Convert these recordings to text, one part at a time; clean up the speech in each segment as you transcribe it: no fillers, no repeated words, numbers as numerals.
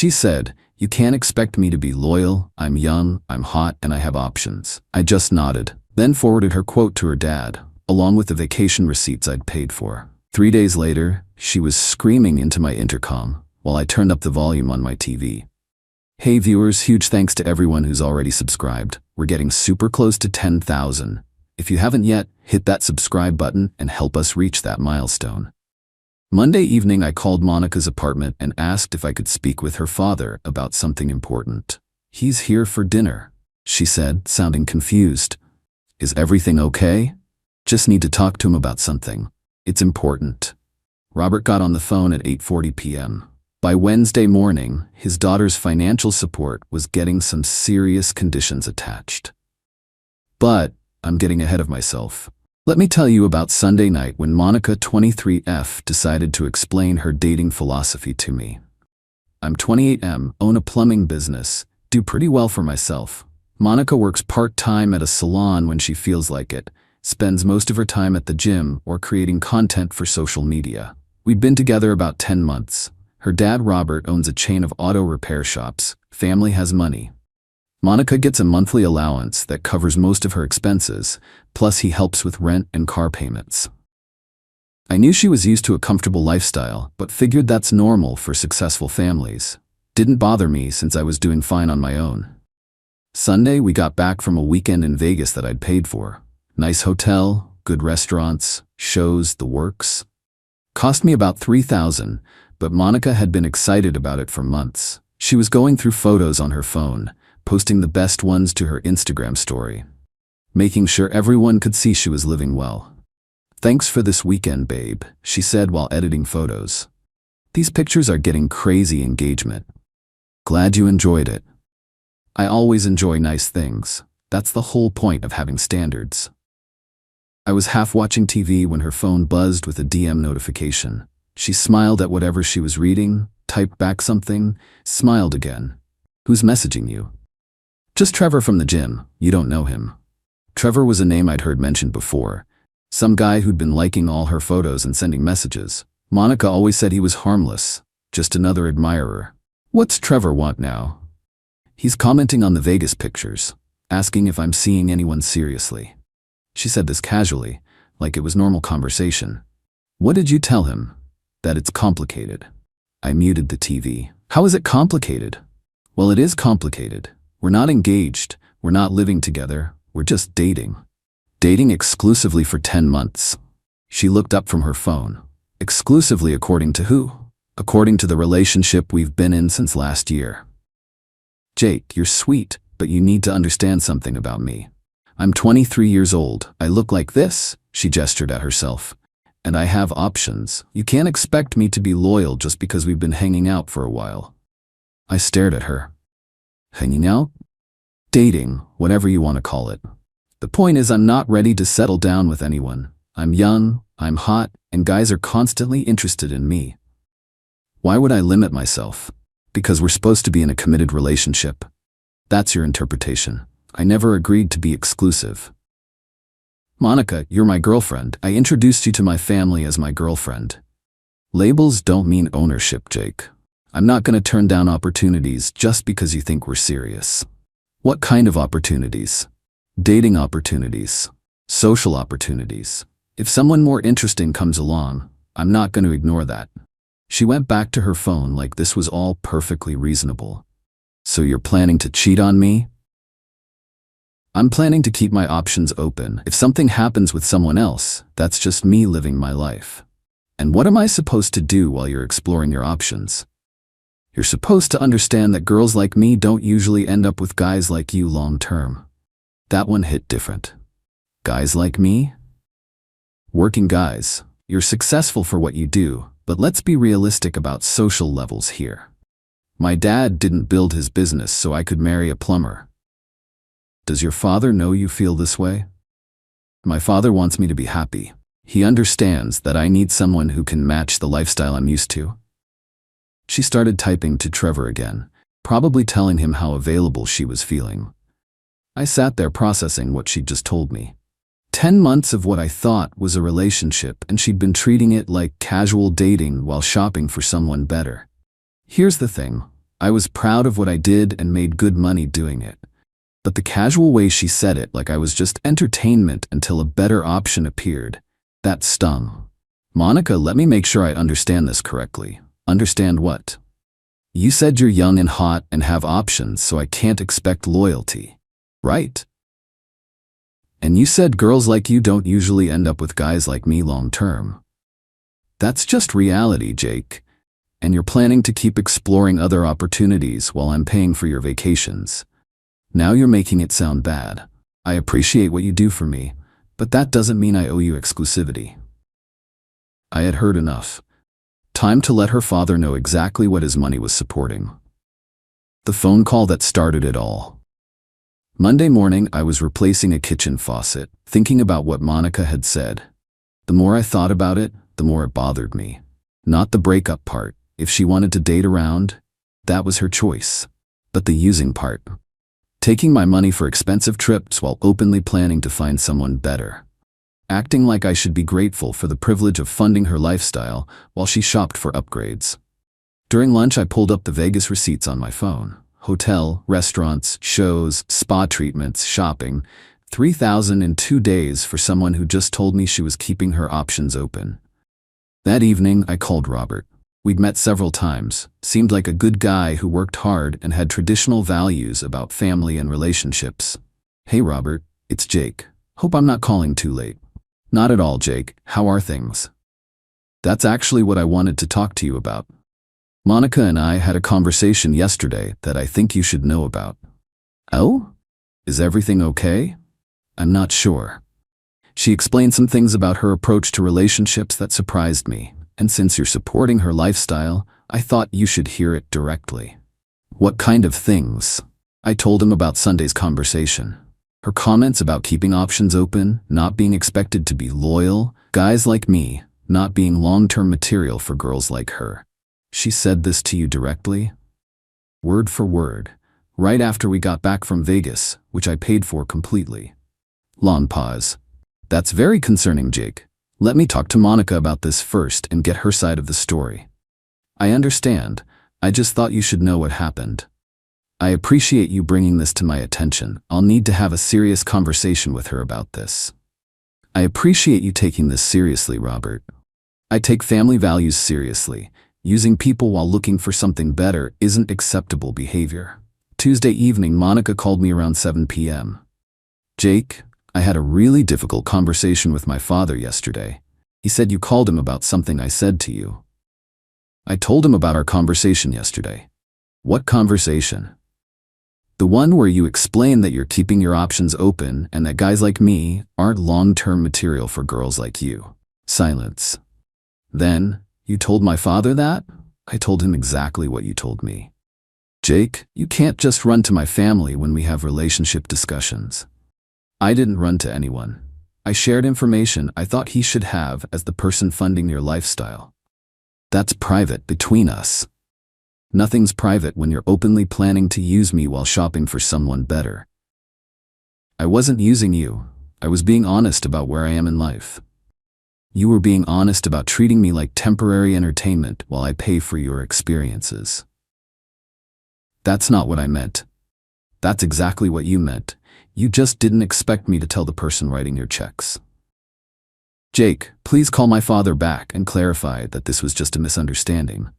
She said, "You can't expect me to be loyal. I'm young, I'm hot, and I have options." I just nodded, then forwarded her quote to her dad, along with the vacation receipts I'd paid for. 3 days later, she was screaming into my intercom while I turned up the volume on my TV. Hey viewers, huge thanks to everyone who's already subscribed. We're getting super close to 10,000. If you haven't yet, hit that subscribe button and help us reach that milestone. Monday evening, I called Monica's apartment and asked if I could speak with her father about something important. "He's here for dinner," she said, sounding confused. "Is everything okay? Just need to talk to him about something. It's important." Robert got on the phone at 8:40 p.m. By Wednesday morning, his daughter's financial support was getting some serious conditions attached. But I'm getting ahead of myself. Let me tell you about Sunday night when Monica, 23F, decided to explain her dating philosophy to me. I'm 28M, own a plumbing business, do pretty well for myself. Monica works part-time at a salon when she feels like it, spends most of her time at the gym or creating content for social media. We've been together about 10 months. Her dad, Robert, owns a chain of auto repair shops. Family has money. Monica gets a monthly allowance that covers most of her expenses, plus he helps with rent and car payments. I knew she was used to a comfortable lifestyle, but figured that's normal for successful families. Didn't bother me since I was doing fine on my own. Sunday, we got back from a weekend in Vegas that I'd paid for. Nice hotel, good restaurants, shows, the works. Cost me about $3,000, but Monica had been excited about it for months. She was going through photos on her phone, posting the best ones to her Instagram story, making sure everyone could see she was living well. "Thanks for this weekend, babe," she said while editing photos. "These pictures are getting crazy engagement. Glad you enjoyed it." I always enjoy nice things. That's the whole point of having standards. I was half watching TV when her phone buzzed with a DM notification. She smiled at whatever she was reading, typed back something, smiled again. "Who's messaging you?" "Just Trevor from the gym. You don't know him." Trevor was a name I'd heard mentioned before. Some guy who'd been liking all her photos and sending messages. Monica always said he was harmless, just another admirer. What's Trevor want now? "He's commenting on the Vegas pictures, asking if I'm seeing anyone seriously." She said this casually, like it was normal conversation. "What did you tell him?" "That it's complicated." I muted the TV. "How is it complicated?" "Well, it is complicated. We're not engaged, we're not living together, we're just dating. Dating exclusively for 10 months. She looked up from her phone. "Exclusively according to who?" "According to the relationship we've been in since last year." "Jake, you're sweet, but you need to understand something about me. I'm 23 years old, I look like this," she gestured at herself, "and I have options. You can't expect me to be loyal just because we've been hanging out for a while." I stared at her. Hanging out? Dating, whatever you want to call it. The point is, I'm not ready to settle down with anyone. I'm young, I'm hot, and guys are constantly interested in me. Why would I limit myself? Because we're supposed to be in a committed relationship. That's your interpretation. I never agreed to be exclusive. "Monica, you're my girlfriend. I introduced you to my family as my girlfriend." Labels don't mean ownership, Jake. I'm not going to turn down opportunities just because you think we're serious. What kind of opportunities? Dating opportunities. Social opportunities. If someone more interesting comes along, I'm not going to ignore that. She went back to her phone like this was all perfectly reasonable. "So you're planning to cheat on me?" "I'm planning to keep my options open. If something happens with someone else, that's just me living my life. And what am I supposed to do while you're exploring your options? You're supposed to understand that girls like me don't usually end up with guys like you long term." That one hit different. Guys like me? Working guys. You're successful for what you do, but let's be realistic about social levels here. My dad didn't build his business so I could marry a plumber. Does your father know you feel this way? My father wants me to be happy. He understands that I need someone who can match the lifestyle I'm used to. She started typing to Trevor again, probably telling him how available she was feeling. I sat there processing what she'd just told me. 10 months of what I thought was a relationship, and she'd been treating it like casual dating while shopping for someone better. Here's the thing. I was proud of what I did and made good money doing it. But the casual way she said it, like I was just entertainment until a better option appeared, that stung. Monica, let me make sure I understand this correctly. Understand what? You said you're young and hot and have options, so I can't expect loyalty, right? And you said girls like you don't usually end up with guys like me long term. That's just reality, Jake. And you're planning to keep exploring other opportunities while I'm paying for your vacations. Now you're making it sound bad. I appreciate what you do for me, but that doesn't mean I owe you exclusivity. I had heard enough. Time to let her father know exactly what his money was supporting. The phone call that started it all. Monday morning, I was replacing a kitchen faucet, thinking about what Monica had said. The more I thought about it, the more it bothered me. Not the breakup part. If she wanted to date around, that was her choice. But the using part. Taking my money for expensive trips while openly planning to find someone better. Acting like I should be grateful for the privilege of funding her lifestyle while she shopped for upgrades. During lunch, I pulled up the Vegas receipts on my phone. Hotel, restaurants, shows, spa treatments, shopping. 3,000 in 2 days for someone who just told me she was keeping her options open. That evening, I called Robert. We'd met several times, seemed like a good guy who worked hard and had traditional values about family and relationships. Hey Robert, it's Jake. Hope I'm not calling too late. Not at all, Jake. How are things? That's actually what I wanted to talk to you about. Monica and I had a conversation yesterday that I think you should know about. Oh? Is everything okay? I'm not sure. She explained some things about her approach to relationships that surprised me, and since you're supporting her lifestyle, I thought you should hear it directly. What kind of things? I told him about Sunday's conversation. Her comments about keeping options open, not being expected to be loyal, guys like me, not being long-term material for girls like her. She said this to you directly? Word for word, right after we got back from Vegas, which I paid for completely. Long pause. That's very concerning, Jake. Let me talk to Monica about this first and get her side of the story. I understand. I just thought you should know what happened. I appreciate you bringing this to my attention. I'll need to have a serious conversation with her about this. I appreciate you taking this seriously, Robert. I take family values seriously. Using people while looking for something better isn't acceptable behavior. Tuesday evening, Monica called me around 7 p.m. Jake, I had a really difficult conversation with my father yesterday. He said you called him about something I said to you. I told him about our conversation yesterday. What conversation? The one where you explained that you're keeping your options open and that guys like me aren't long-term material for girls like you. Silence. Then, you told my father that? I told him exactly what you told me. Jake, you can't just run to my family when we have relationship discussions. I didn't run to anyone. I shared information I thought he should have as the person funding your lifestyle. That's private between us. Nothing's private when you're openly planning to use me while shopping for someone better. I wasn't using you. I was being honest about where I am in life. You were being honest about treating me like temporary entertainment while I pay for your experiences. That's not what I meant. That's exactly what you meant. You just didn't expect me to tell the person writing your checks. Jake, please call my father back and clarify that this was just a misunderstanding.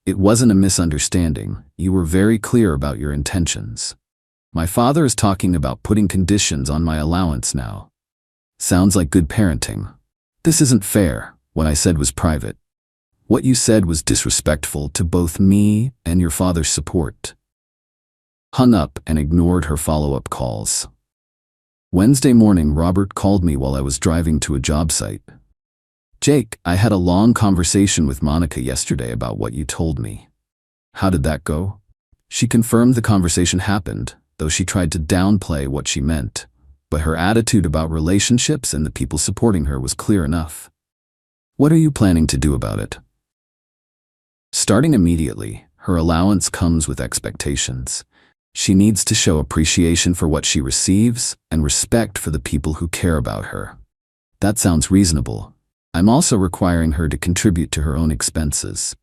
It wasn't a misunderstanding. You were very clear about your intentions. My father is talking about putting conditions on my allowance now. Sounds like good parenting. This isn't fair. What I said was private. What you said was disrespectful to both me and your father's support. Hung up and ignored her follow-up calls. Wednesday morning, Robert called me while I was driving to a job site. Jake, I had a long conversation with Monica yesterday about what you told me. How did that go? She confirmed the conversation happened, though she tried to downplay what she meant. But her attitude about relationships and the people supporting her was clear enough. What are you planning to do about it? Starting immediately, her allowance comes with expectations. She needs to show appreciation for what she receives and respect for the people who care about her. That sounds reasonable. I'm also requiring her to contribute to her own expenses.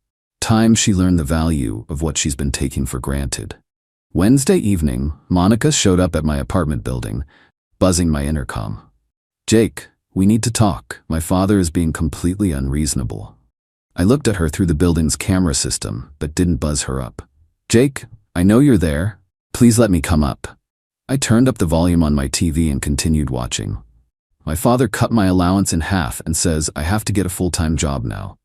time she learned the value of what she's been taking for granted. Wednesday evening, Monica showed up at my apartment building, buzzing my intercom. "Jake, we need to talk. My father is being completely unreasonable." I looked at her through the building's camera system, but didn't buzz her up. "Jake, I know you're there. Please let me come up." I turned up the volume on my TV and continued watching. My father cut my allowance in half and says I have to get a full-time job now.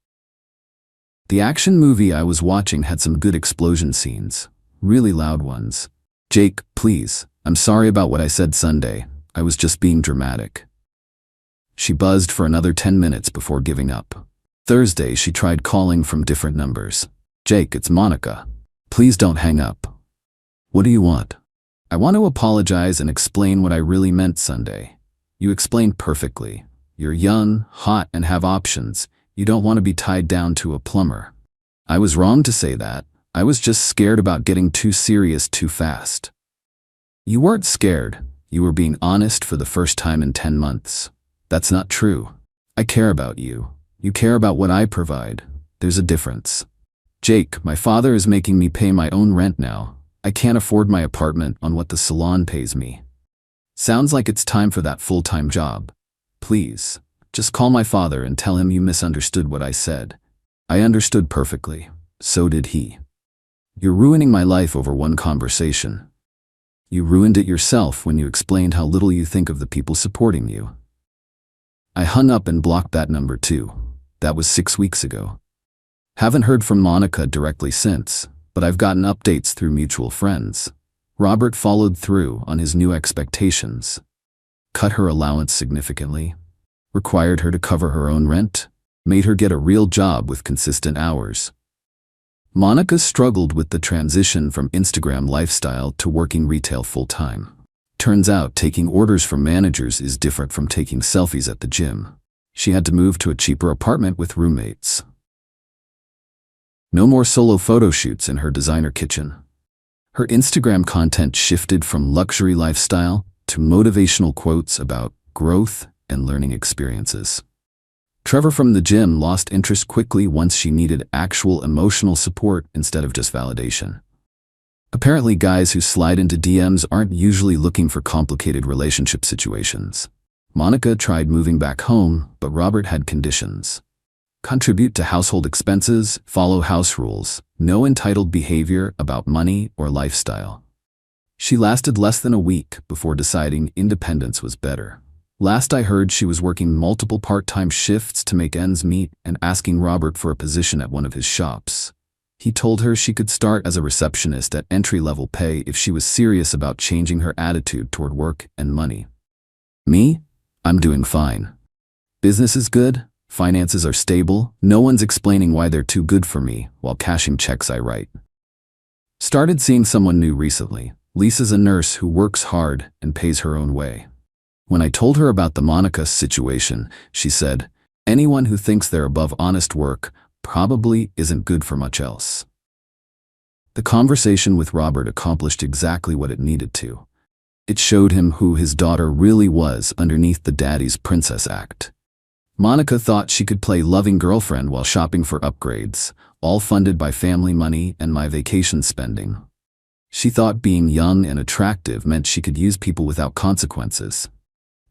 The action movie I was watching had some good explosion scenes, really loud ones. "Jake, please, I'm sorry about what I said Sunday. I was just being dramatic." She buzzed for another 10 minutes before giving up. Thursday, she tried calling from different numbers. "Jake, it's Monica. Please don't hang up." "What do you want?" "I want to apologize and explain what I really meant Sunday. You explained perfectly. You're young, hot, and have options. You don't want to be tied down to a plumber. I was wrong to say that. I was just scared about getting too serious too fast." "You weren't scared. You were being honest for the first time in 10 months. That's not true. I care about you. You care about what I provide. There's a difference." "Jake, my father is making me pay my own rent now. I can't afford my apartment on what the salon pays me. Sounds like it's time for that full-time job. Please, just call my father and tell him you misunderstood what I said." I understood perfectly. So did he. "You're ruining my life over one conversation. You ruined it yourself when you explained how little you think of the people supporting you." I hung up and blocked that number too. That was 6 weeks ago. Haven't heard from Monica directly since, but I've gotten updates through mutual friends. Robert followed through on his new expectations. Cut her allowance significantly. Required her to cover her own rent. Made her get a real job with consistent hours. Monica struggled with the transition from Instagram lifestyle to working retail full-time. Turns out taking orders from managers is different from taking selfies at the gym. She had to move to a cheaper apartment with roommates. No more solo photo shoots in her designer kitchen. Her Instagram content shifted from luxury lifestyle to motivational quotes about growth and learning experiences. Trevor from the gym lost interest quickly once she needed actual emotional support instead of just validation. Apparently, guys who slide into DMs aren't usually looking for complicated relationship situations. Monica tried moving back home, but Robert had conditions. Contribute to household expenses, follow house rules, no entitled behavior about money or lifestyle. She lasted less than a week before deciding independence was better. Last I heard, she was working multiple part-time shifts to make ends meet and asking Robert for a position at one of his shops. He told her she could start as a receptionist at entry-level pay if she was serious about changing her attitude toward work and money. Me? I'm doing fine. Business is good, finances are stable, no one's explaining why they're too good for me while cashing checks I write. Started seeing someone new recently. Lisa's a nurse who works hard and pays her own way. When I told her about the Monica situation, she said, "Anyone who thinks they're above honest work probably isn't good for much else." The conversation with Robert accomplished exactly what it needed to. It showed him who his daughter really was underneath the daddy's princess act. Monica thought she could play loving girlfriend while shopping for upgrades, all funded by family money and my vacation spending. She thought being young and attractive meant she could use people without consequences.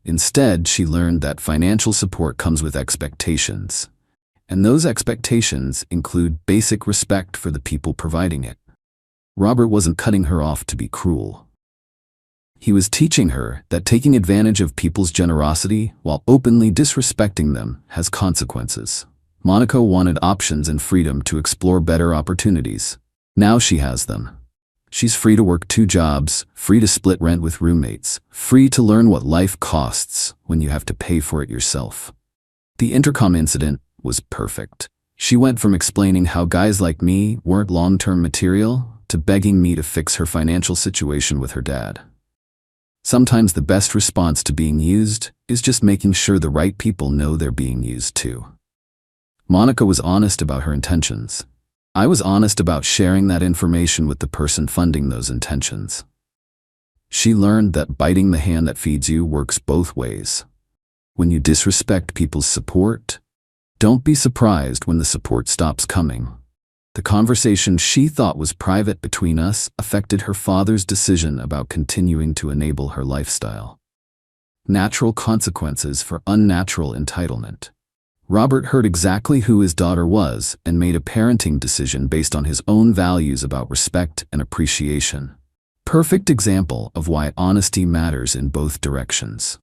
Instead, she learned that financial support comes with expectations. And those expectations include basic respect for the people providing it. Robert wasn't cutting her off to be cruel. He was teaching her that taking advantage of people's generosity while openly disrespecting them has consequences. Monica wanted options and freedom to explore better opportunities. Now she has them. She's free to work 2 jobs, free to split rent with roommates, free to learn what life costs when you have to pay for it yourself. The Intercom incident was perfect. She went from explaining how guys like me weren't long-term material to begging me to fix her financial situation with her dad. Sometimes the best response to being used is just making sure the right people know they're being used too. Monica was honest about her intentions. I was honest about sharing that information with the person funding those intentions. She learned that biting the hand that feeds you works both ways. When you disrespect people's support, don't be surprised when the support stops coming. The conversation she thought was private between us affected her father's decision about continuing to enable her lifestyle. Natural consequences for unnatural entitlement. Robert heard exactly who his daughter was and made a parenting decision based on his own values about respect and appreciation. Perfect example of why honesty matters in both directions.